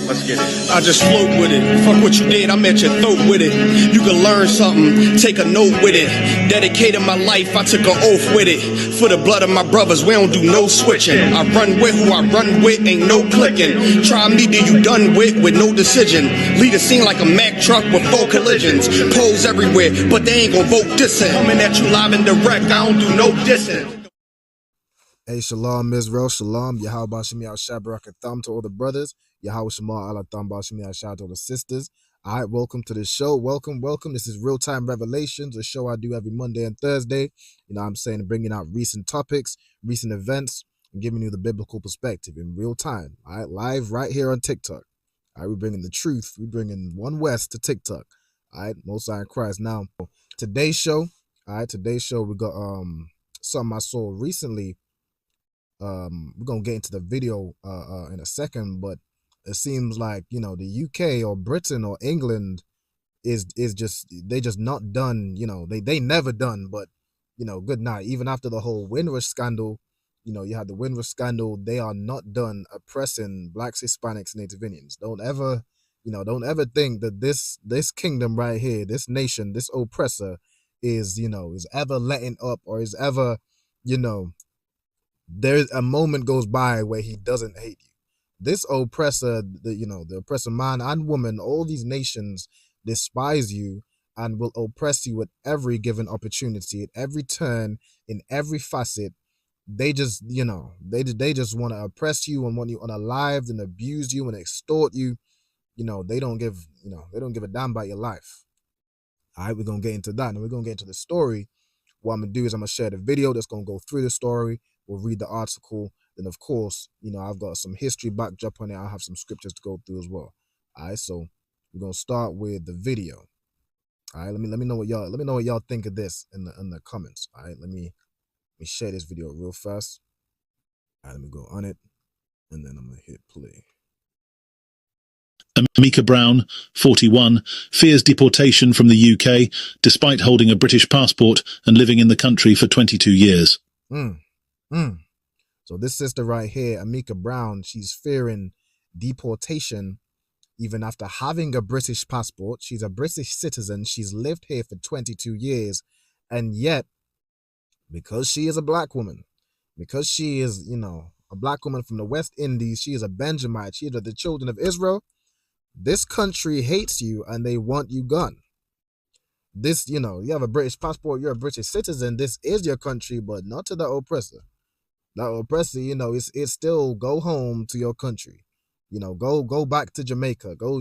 Let's get it. I just float with it. Fuck what you did, I'm at your throat with it. You can learn something, take a note with it. Dedicated my life, I took an oath with it. For the blood of my brothers, we don't do no switching. I run with who I run with, ain't no clicking. Try me, do you done with no decision. Lead a scene like a Mack truck with 4 collisions. Polls everywhere, but they ain't gon' vote dissing. Coming at you live and direct, I don't do no dissing. Hey, shalom, Israel, shalom, Yahweh Shemi Al-Shabrak Thumb to all the brothers, Yahweh Shema Al-Thumb Shemi Al-Shah to all the sisters. All right, welcome to the show. Welcome. This is Real Time Revelations, a show I do every Monday and Thursday. You know what I'm saying? Bringing out recent topics, recent events, and giving you the biblical perspective in real time. All right, live right here on TikTok. All right, we're bringing the truth. We're bringing One West to TikTok. All right, Most High in Christ. Now, today's show, we got something I saw recently. We're gonna get into the video in a second, but it seems like, you know, the UK or Britain or England is just, they just not done. You know, they never done, but you know, good night. Even after the whole Windrush scandal, you know, you had the Windrush scandal, they are not done oppressing blacks, Hispanics, Native Indians. Don't ever think that this kingdom right here, this nation, this oppressor is ever letting up, or is ever, there's a moment goes by where he doesn't hate you. This oppressor, the oppressor man and woman, all these nations despise you and will oppress you at every given opportunity, at every turn, in every facet. They just, they just want to oppress you and want you unalived and abuse you and extort you. They don't give a damn about your life. All right, we're gonna get into that, and we're gonna get into the story. What I'm gonna do is I'm gonna share the video that's gonna go through the story. We'll read the article. Then, of course, I've got some history backdrop on it. I'll have some scriptures to go through as well. All right, so we're gonna start with the video. All right, let me know what y'all think of this in the comments. All right, let me share this video real fast. All right, let me go on it, and then I'm gonna hit play. Amika Brown, 41, fears deportation from the UK despite holding a British passport and living in the country for 22 years. So this sister right here, Amika Brown, she's fearing deportation even after having a British passport. She's a British citizen. She's lived here for 22 years. And yet, because she is a black woman, because she is, a black woman from the West Indies, she is a Benjamite, she is of the children of Israel, this country hates you and they want you gone. This, you have a British passport, you're a British citizen, this is your country, but not to the oppressor. The oppressor, it's still go home to your country. Go back to Jamaica. Go,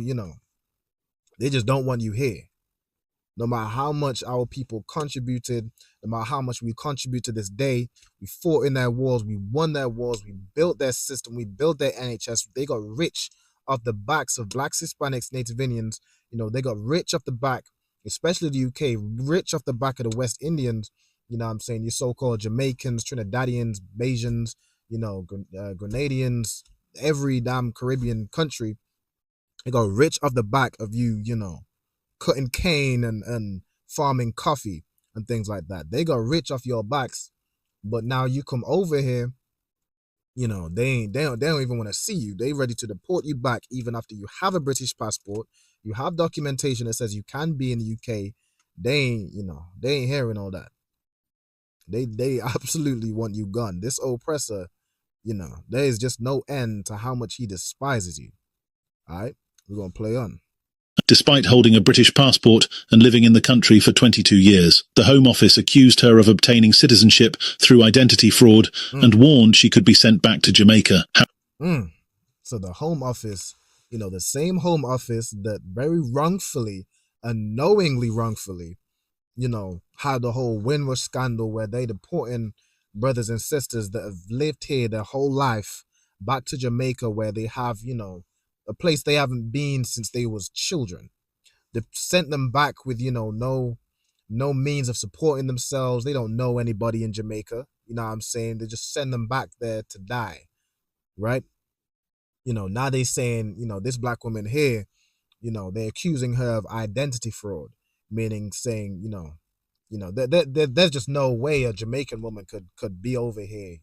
they just don't want you here. No matter how much our people contributed, no matter how much we contribute to this day, we fought in their wars, we won their wars, we built their system, we built their NHS. They got rich off the backs of blacks, Hispanics, Native Indians. They got rich off the back, especially the UK, rich off the back of the West Indians. What I'm saying? Your so-called Jamaicans, Trinidadians, Bajans, Grenadians, every damn Caribbean country. They got rich off the back of you, cutting cane and farming coffee and things like that. They got rich off your backs, but now you come over here, they don't even want to see you. They ready to deport you back even after you have a British passport. You have documentation that says you can be in the UK. They ain't hearing all that. They absolutely want you gone. This oppressor, there is just no end to how much he despises you. All right, we're going to play on. Despite holding a British passport and living in the country for 22 years, the Home Office accused her of obtaining citizenship through identity fraud and warned she could be sent back to Jamaica. So the Home Office, the same Home Office that very wrongfully and knowingly wrongfully, had the whole Windrush scandal where they deporting brothers and sisters that have lived here their whole life back to Jamaica, where they have, a place they haven't been since they was children. They've sent them back with, no means of supporting themselves. They don't know anybody in Jamaica. You know what I'm saying? They just send them back there to die, right? Now they saying, this black woman here, they're accusing her of identity fraud, meaning saying, there's just no way a Jamaican woman could be over here,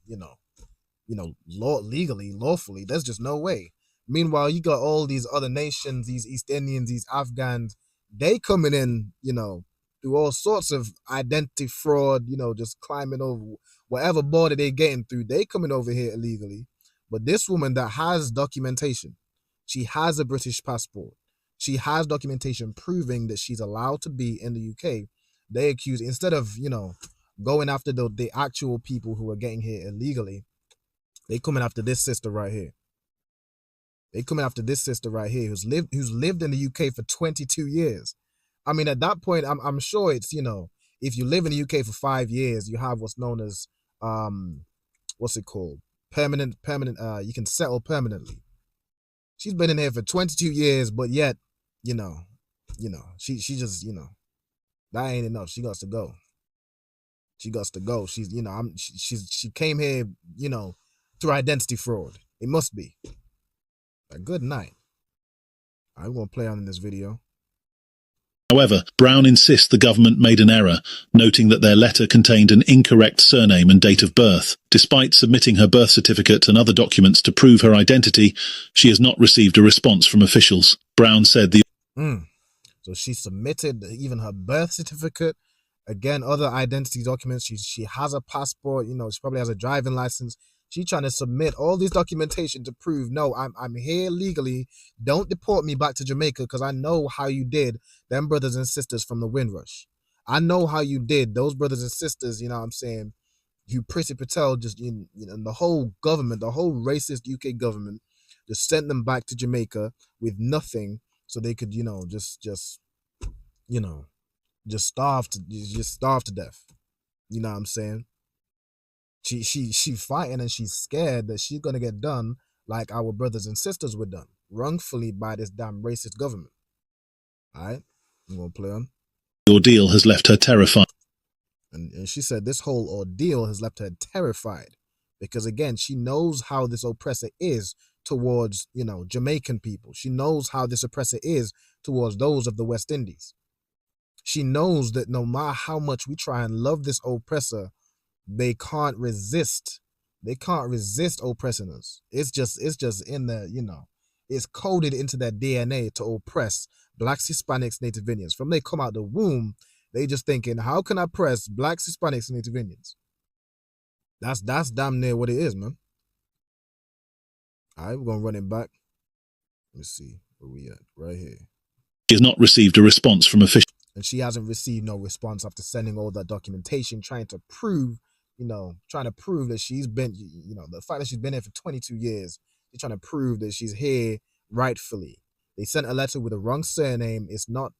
legally, lawfully. There's just no way. Meanwhile, you got all these other nations, these East Indians, these Afghans, they coming in, through all sorts of identity fraud, just climbing over whatever border they getting through. They coming over here illegally. But this woman that has documentation, she has a British passport. She has documentation proving that she's allowed to be in the UK. They accuse, instead of, going after the actual people who are getting here illegally, they coming after this sister right here. They coming after this sister right here who's lived in the UK for 22 years. I mean, at that point, I'm sure it's, if you live in the UK for 5 years, you have what's known as what's it called? Permanent, you can settle permanently. She's been in here for 22 years, but yet, she just, that ain't enough. She got to go. She got to go. She's, she came here, through identity fraud. It must be. Good night. I'm going to play on in this video. However, Brown insists the government made an error, noting that their letter contained an incorrect surname and date of birth. Despite submitting her birth certificate and other documents to prove her identity, she has not received a response from officials. Brown said the So she submitted even her birth certificate, again, other identity documents. She has a passport, she probably has a driving license. She's trying to submit all this documentation to prove, no, I'm here legally. Don't deport me back to Jamaica because I know how you did them brothers and sisters from the Windrush. I know how you did those brothers and sisters, you know what I'm saying? You Priti Patel, just, the whole government, the whole racist UK government just sent them back to Jamaica with nothing so they could, just starve to death. You know what I'm saying? She fighting and she's scared that she's gonna get done like our brothers and sisters were done wrongfully by this damn racist government. All right, I'm gonna play on. The ordeal has left her terrified. And she said this whole ordeal has left her terrified because, again, she knows how this oppressor is towards, Jamaican people. She knows how this oppressor is towards those of the West Indies. She knows that no matter how much we try and love this oppressor, they can't resist. They can't resist oppressing us. It's just in the, it's coded into their DNA to oppress blacks, Hispanics, Native Indians. From they come out the womb, they just thinking, how can I oppress blacks, Hispanics, and Native Indians? That's damn near what it is, man. All right, we're gonna run it back. Let's see where we at right here. She has not received a response from officials. And she hasn't received no response after sending all that documentation, trying to prove that she's been, the fact that she's been here for 22 years, she's trying to prove that she's here rightfully. They sent a letter with a wrong surname. It's not,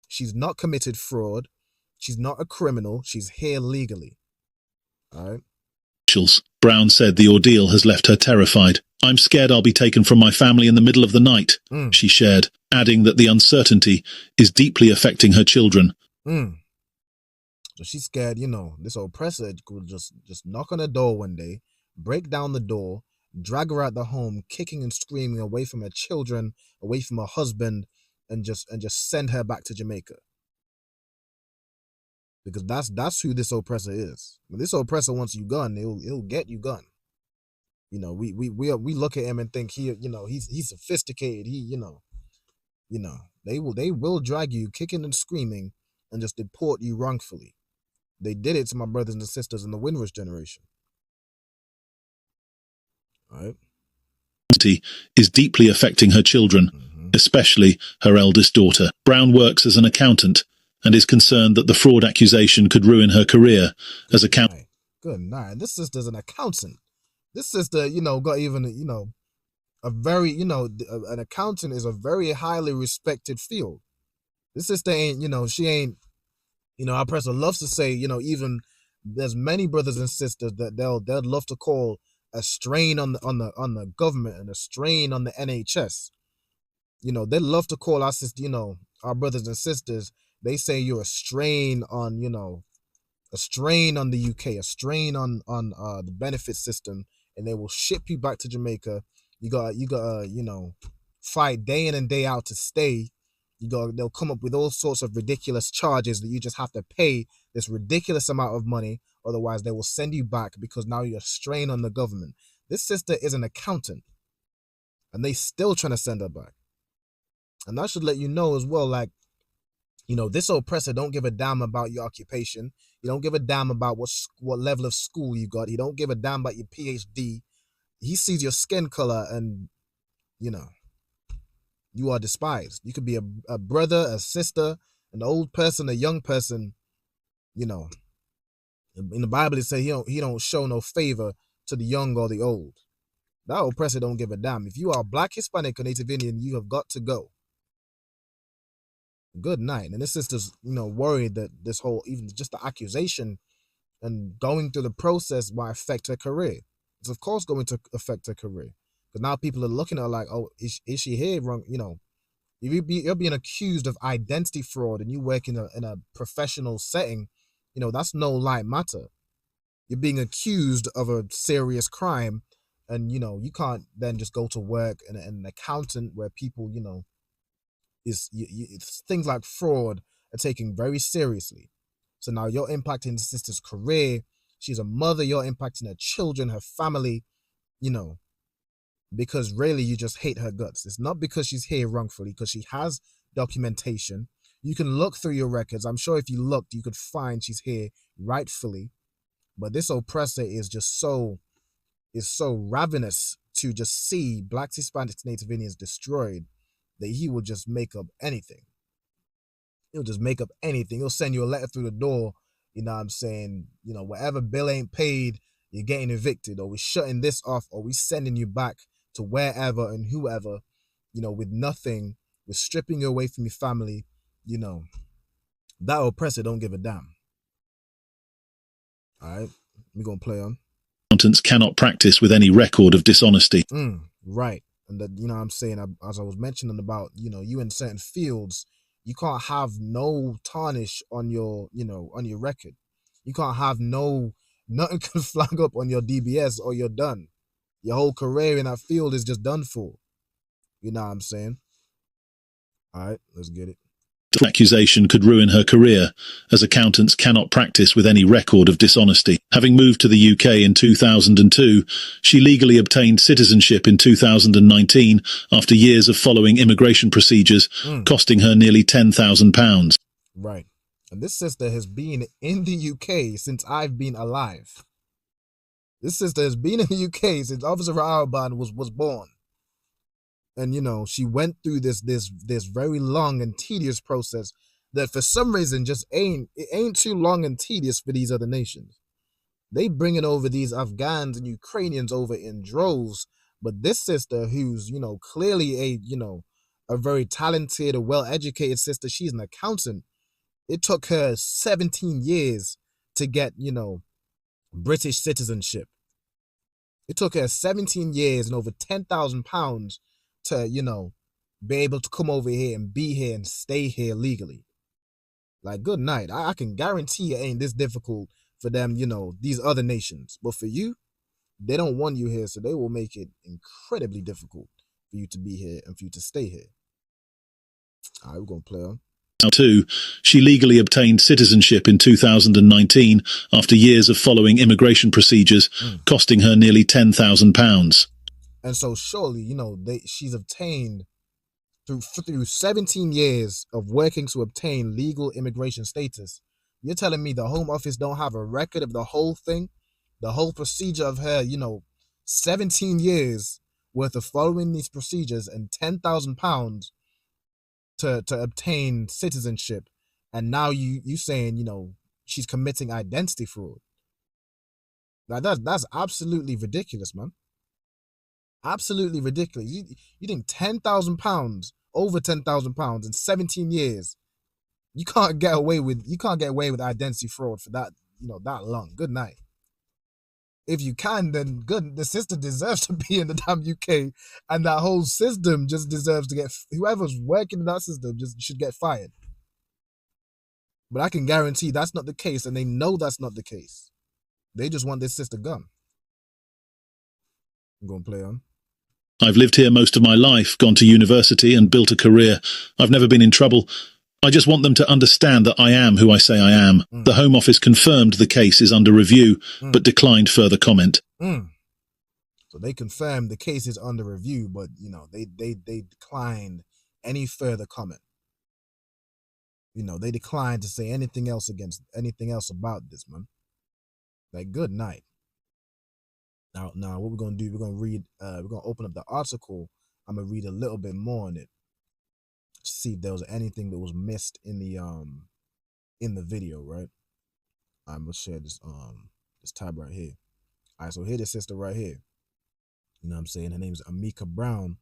she's not committed fraud. She's not a criminal. She's here legally. All right. Brown said the ordeal has left her terrified. I'm scared I'll be taken from my family in the middle of the night, she shared, adding that the uncertainty is deeply affecting her children. So she's scared, this oppressor could just knock on her door one day, break down the door, drag her out the home, kicking and screaming away from her children, away from her husband, and just send her back to Jamaica. Because that's who this oppressor is. When this oppressor wants you gone, he'll get you gone. We look at him and think he's sophisticated. They will drag you kicking and screaming and just deport you wrongfully. They did it to my brothers and sisters in the Windrush generation. All right. Is deeply affecting her children, especially her eldest daughter. Brown works as an accountant and is concerned that the fraud accusation could ruin her career as accountant. Good night. This sister's an accountant. This sister, got even, a very, an accountant is a very highly respected field. This sister ain't, she ain't, our person loves to say, even there's many brothers and sisters that they'd love to call a strain on the government and a strain on the NHS. They'd love to call our sister, our brothers and sisters. They say you're a strain on, a strain on the UK, a strain on the benefit system, and they will ship you back to Jamaica. You got fight day in and day out to stay. They'll come up with all sorts of ridiculous charges that you just have to pay this ridiculous amount of money. Otherwise, they will send you back because now you're a strain on the government. This sister is an accountant. and they still trying to send her back. And that should let you know as well, like, you know, this oppressor don't give a damn about your occupation. He don't give a damn about what level of school you got. He don't give a damn about your PhD. He sees your skin color and, you know, you are despised. You could be a brother, a sister, an old person, a young person. You know, in the Bible it says he don't show no favor to the young or the old. That oppressor don't give a damn. If you are Black, Hispanic, or Native Indian, you have got to go. Good night. And this sister's, you know, worried that this whole, even just the accusation and going through the process might affect her career. It's of course going to affect her career. Because now people are looking at her like, oh, is she here wrong? You know, if you're being accused of identity fraud and you work in a professional setting, you know, that's no light matter. You're being accused of a serious crime, and, you know, you can't then just go to work and an accountant where people, you know, things like fraud are taken very seriously. So now you're impacting the sister's career. She's a mother. You're impacting her children, her family, you know, because really you just hate her guts. It's not because she's here wrongfully, because she has documentation. You can look through your records. I'm sure if you looked, you could find she's here rightfully. But this oppressor is just so ravenous to just see Blacks, Hispanics, Native Indians destroyed that he will just make up anything. He'll just make up anything. He'll send you a letter through the door, you know what I'm saying? You know, whatever bill ain't paid, you're getting evicted, or we're shutting this off, or we're sending you back to wherever and whoever, you know, with nothing. We're stripping you away from your family. You know, that oppressor don't give a damn. All right, we're going to play on. Accountants cannot practice with any record of dishonesty. Right. And that, you know what I'm saying, as I was mentioning about, you know, you in certain fields, you can't have no tarnish on your, you know, on your record. You can't have nothing can flag up on your DBS or you're done. Your whole career in that field is just done for. You know what I'm saying? All right, let's get it. The accusation could ruin her career, as accountants cannot practice with any record of dishonesty. Having moved to the UK in 2002, she legally obtained citizenship in 2019 after years of following immigration procedures, costing her nearly £10,000. Right. And this sister has been in the UK since I've been alive. This sister has been in the UK since Officer Ra'aban was born. And, you know, she went through this very long and tedious process that for some reason just ain't too long and tedious for these other nations. They bringing over these Afghans and Ukrainians over in droves. But this sister, who's, you know, clearly a very talented, a well-educated sister, she's an accountant. It took her 17 years to get, you know, British citizenship. It took her 17 years and over £10,000 to, you know, be able to come over here and be here and stay here legally. Like, good night. I can guarantee it ain't this difficult for them, you know, these other nations. But for you, they don't want you here, so they will make it incredibly difficult for you to be here and for you to stay here. All right, we're going to play on. Too, she legally obtained citizenship in 2019 after years of following immigration procedures, costing her nearly £10,000. And so surely, you know, she's obtained through 17 years of working to obtain legal immigration status. You're telling me the Home Office don't have a record of the whole thing, the whole procedure of her, you know, 17 years worth of following these procedures and £10,000 to obtain citizenship, and now you saying, you know, she's committing identity fraud. Like that's absolutely ridiculous, man. Absolutely ridiculous. You think £10,000, over £10,000 in 17 years, you can't get away with identity fraud for that, you know, that long. Good night. If you can, then good. The sister deserves to be in the damn UK, and that whole system just deserves to get, whoever's working in that system just should get fired. But I can guarantee that's not the case, and they know that's not the case. They just want this sister gone. I'm going to play on. I've lived here most of my life, gone to university and built a career. I've never been in trouble. I just want them to understand that I am who I say I am. The Home Office confirmed the case is under review, but declined further comment. So they confirmed the case is under review, but you know, they declined any further comment. You know, they declined to say anything else about this, man. Like, good night. Now what we're gonna do, we're gonna read, we're gonna open up the article. I'm gonna read a little bit more on it to see if there was anything that was missed in the video, right? I'm gonna share this tab right here. All right, so here's the sister right here. You know what I'm saying? Her name's Amika Brown,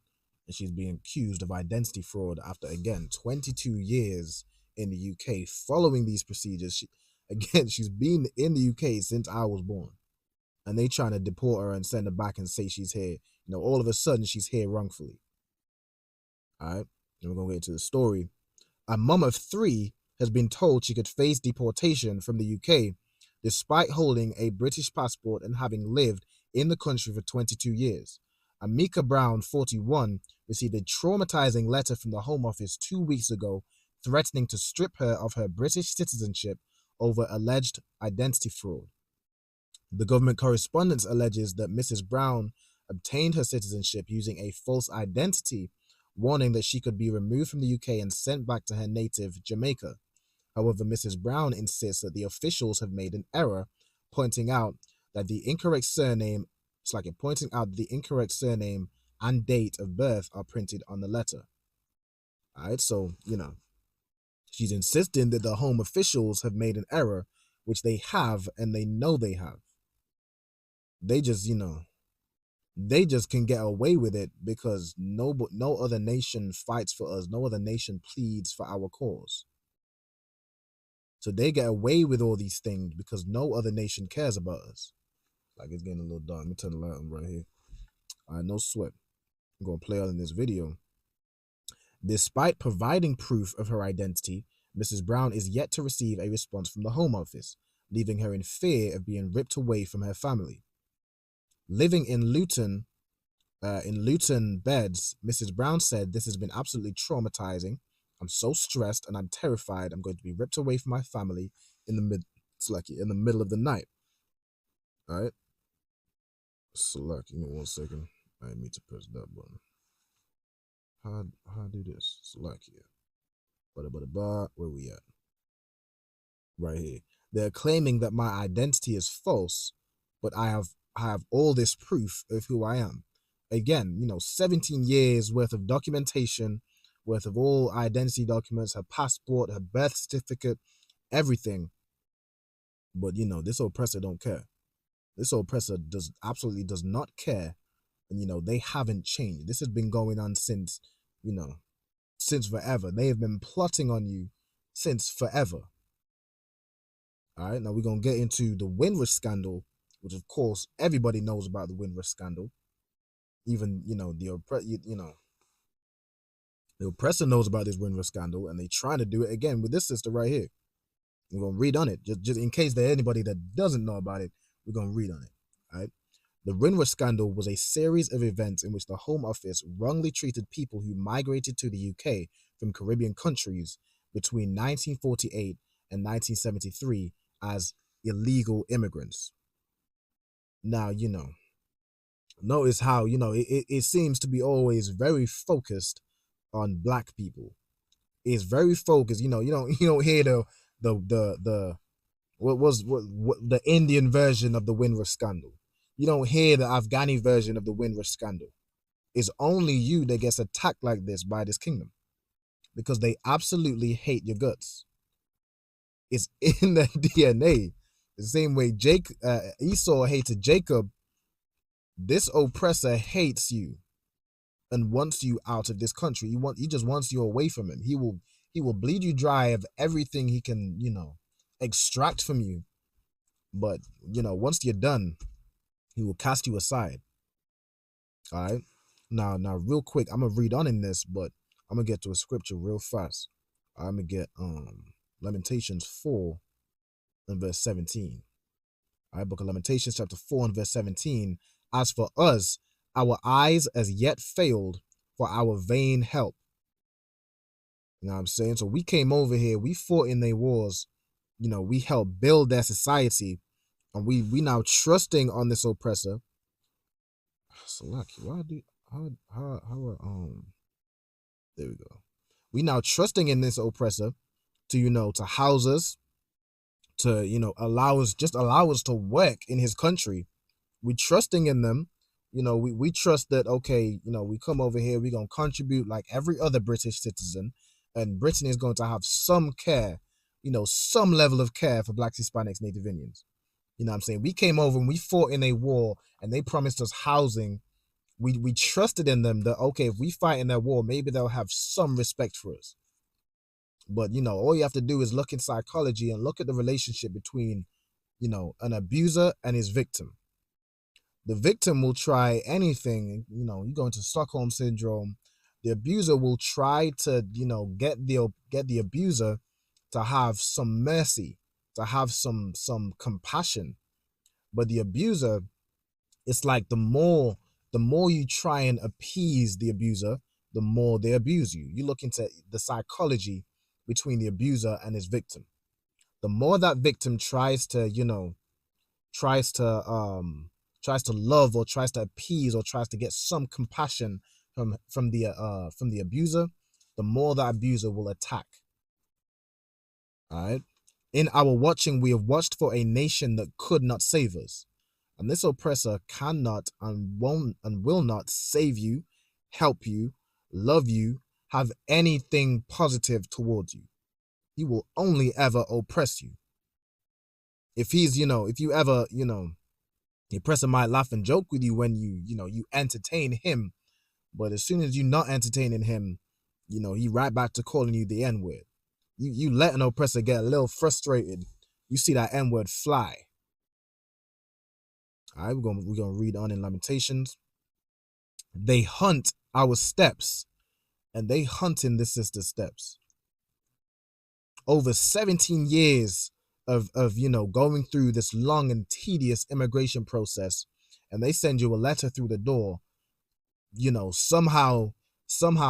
and she's being accused of identity fraud after, again, 22 years in the UK following these procedures. She's been in the UK since I was born, and they trying to deport her and send her back and say she's here. You know, all of a sudden she's here wrongfully. All right, and we're gonna get into the story. A mum of 3 has been told she could face deportation from the UK despite holding a British passport and having lived in the country for 22 years. Amika Brown, 41, received a traumatizing letter from the Home Office 2 weeks ago threatening to strip her of her British citizenship over alleged identity fraud. The government correspondence alleges that Mrs. Brown obtained her citizenship using a false identity, warning that she could be removed from the UK and sent back to her native Jamaica. However, Mrs. Brown insists that the officials have made an error, pointing out that the incorrect surname and date of birth are printed on the letter. All right, so, you know, she's insisting that the home officials have made an error, which they have, and they know they have. They just, you know, they just can get away with it because no other nation fights for us. No other nation pleads for our cause. So they get away with all these things because no other nation cares about us. Like, it's getting a little dark. Let me turn the light on right here. All right, no sweat. I'm going to play out in this video. Despite providing proof of her identity, Mrs. Brown is yet to receive a response from the Home Office, leaving her in fear of being ripped away from her family. Living in Luton beds, Mrs. Brown said, "This has been absolutely traumatizing. I'm so stressed and I'm terrified I'm going to be ripped away from my family in the middle of the night." All right. Select. Give me 1 second. I need to press that button. How I do this? Select here. Where we at? Right here. They're claiming that my identity is false, but I have all this proof of who I am. Again, you know, 17 years worth of documentation, worth of all identity documents, her passport, her birth certificate, everything. But, you know, this oppressor don't care. This oppressor absolutely does not care. And, you know, they haven't changed. This has been going on since, you know, since forever. They have been plotting on you since forever. All right, now we're going to get into the Windrush scandal, which, of course, everybody knows about the Windrush scandal. Even, you know, the oppressor knows about this Windrush scandal, and they're trying to do it again with this sister right here. We're going to read on it. Just in case there's anybody that doesn't know about it, we're going to read on it. All right. The Windrush scandal was a series of events in which the Home Office wrongly treated people who migrated to the UK from Caribbean countries between 1948 and 1973 as illegal immigrants. Now, you know, notice how, you know, it seems to be always very focused on black people. It's very focused. You know, you don't hear the Indian version of the Windrush scandal. You don't hear the Afghani version of the Windrush scandal. It's only you that gets attacked like this by this kingdom because they absolutely hate your guts. It's in their DNA. The same way Esau hated Jacob, this oppressor hates you and wants you out of this country. He just wants you away from him. He will bleed you dry of everything he can, you know, extract from you. But, you know, once you're done, he will cast you aside. All right. Now, real quick, I'm gonna read on in this, but I'm gonna get to a scripture real fast. I'm gonna get Lamentations 4 and verse 17. All right, Book of Lamentations, chapter 4 and verse 17. As for us, our eyes as yet failed for our vain help. You know what I'm saying? So we came over here, we fought in their wars, you know, we helped build their society, and we now trusting on this oppressor. Salaki, there we go. We now trusting in this oppressor to, to house us, to, allow us to work in his country. We trusting in them. We trust that, okay, we come over here, we're going to contribute like every other British citizen, and Britain is going to have some care, some level of care for Blacks, Hispanics, Native Indians. You know what I'm saying? We came over and we fought in a war and they promised us housing. We trusted in them that, okay, if we fight in that war, maybe they'll have some respect for us. But, all you have to do is look in psychology and look at the relationship between, an abuser and his victim. The victim will try anything, you go into Stockholm syndrome. The abuser will try to, get the abuser to have some mercy, to have some compassion. But the abuser, it's like the more you try and appease the abuser, the more they abuse you. You look into the psychology between the abuser and his victim. The more that victim tries to love or tries to appease or tries to get some compassion from the abuser, the more that abuser will attack. All right. In our watching, we have watched for a nation that could not save us. And this oppressor cannot and won't and will not save you, help you, love you, have anything positive towards you. He will only ever oppress you. If he's, if you ever, the oppressor might laugh and joke with you when you entertain him. But as soon as you're not entertaining him, he right back to calling you the N-word. You let an oppressor get a little frustrated, you see that N-word fly. All right, we're gonna read on in Lamentations. They hunt our steps, and they hunting the sister's steps. Over 17 years of going through this long and tedious immigration process, and they send you a letter through the door. Somehow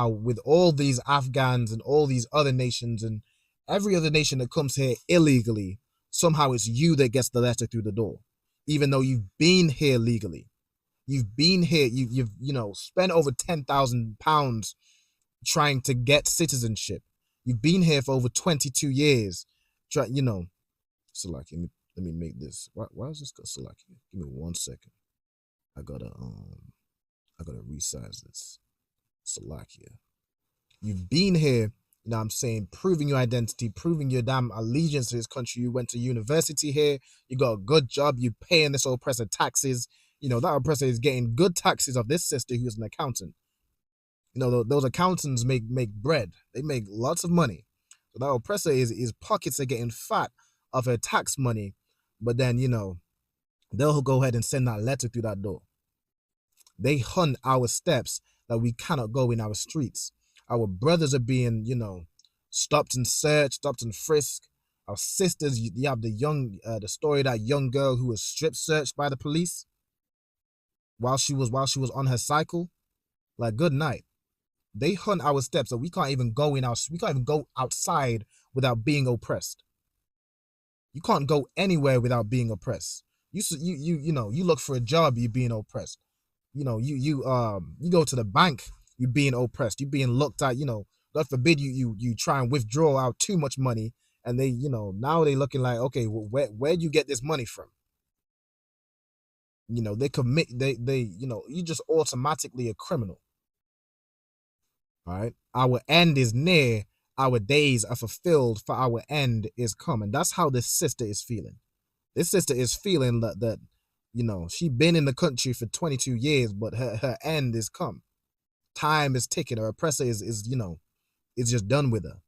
with all these Afghans and all these other nations and every other nation that comes here illegally, somehow it's you that gets the letter through the door, even though you've been here legally. You've been here. You've spent over £10,000 trying to get citizenship. You've been here for over 22 years. Salaki, let me make this. Why is this got Salaki? Give me 1 second. I gotta resize this. Salakia. You've been here, I'm saying, proving your identity, proving your damn allegiance to this country. You went to university here, you got a good job, you paying this oppressor taxes. That oppressor is getting good taxes of this sister who's an accountant. Those accountants make bread. They make lots of money. So that oppressor his pockets are getting fat of her tax money. But then, they'll go ahead and send that letter through that door. They hunt our steps that we cannot go in our streets. Our brothers are being, stopped and searched, stopped and frisked. Our sisters, you have the story of that young girl who was strip searched by the police while she was on her cycle. Like, good night. They hunt our steps, so we can't even go outside without being oppressed. You can't go anywhere without being oppressed. You look for a job, you're being oppressed. You go to the bank, you're being oppressed. You're being looked at. God forbid you try and withdraw out too much money, and they now they looking like, okay, well, where'd you get this money from? They commit you just automatically a criminal. All right, our end is near. Our days are fulfilled, for our end is come. And that's how this sister is feeling. This sister is feeling that she been in the country for 22 years, but her end is come. Time is ticking. Her oppressor is just done with her.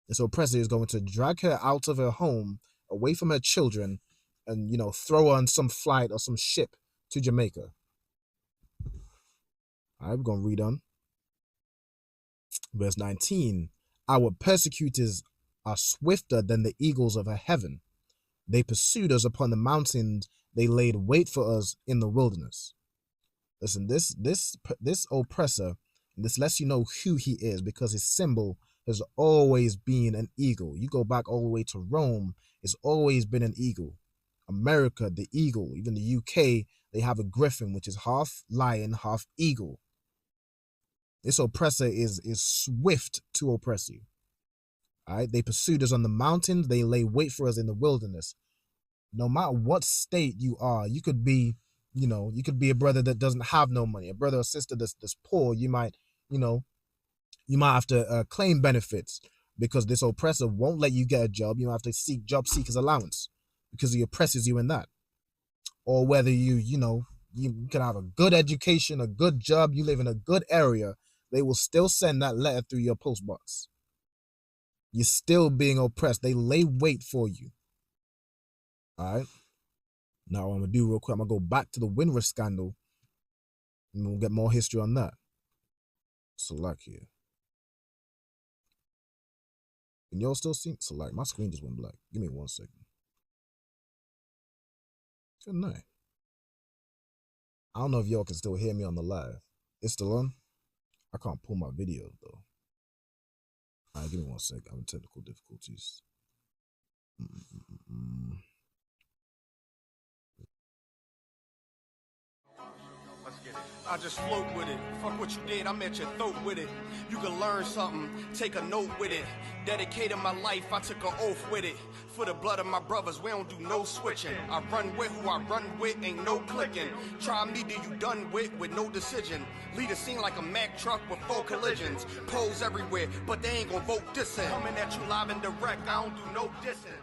This oppressor is going to drag her out of her home, away from her children, and throw her on some flight or some ship to Jamaica. All right, we're going to read on. Verse 19. Our persecutors are swifter than the eagles of heaven. They pursued us upon the mountains. They laid wait for us in the wilderness. Listen, this oppressor, this lets you know who he is, because his symbol has always been an eagle. You go back all the way to Rome, it's always been an eagle. America, the eagle. Even the UK, they have a griffin, which is half lion, half eagle. This oppressor is swift to oppress you. All right, they pursued us on the mountains. They lay wait for us in the wilderness. No matter what state you are, you could be, you could be a brother that doesn't have no money, a brother or sister that's poor. You might have to claim benefits because this oppressor won't let you get a job. You have to seek job seekers allowance because he oppresses you in that. Or whether you can have a good education, a good job, you live in a good area, they will still send that letter through your postbox. You're still being oppressed. They lay wait for you. All right. Now what I'm gonna do real quick, I'm gonna go back to the Windrush scandal and we'll get more history on that. Select here. Can y'all still see? Select. My screen just went black. Give me 1 second. Good night. I don't know if y'all can still hear me on the live. It's still on? I can't pull my video though. All right, give me 1 second. I'm in technical difficulties. Let's get it. I just float with it. Fuck what you did, I'm at your throat with it. You can learn something, take a note with it. Dedicated my life, I took an oath with it. For the blood of my brothers, we don't do no switching. I run with who I run with, ain't no clicking. Try me, do you done with no decision. Lead a scene like a Mack truck with 4 collisions. Pose everywhere, but they ain't gonna vote dissing. Coming at you live and direct, I don't do no dissing.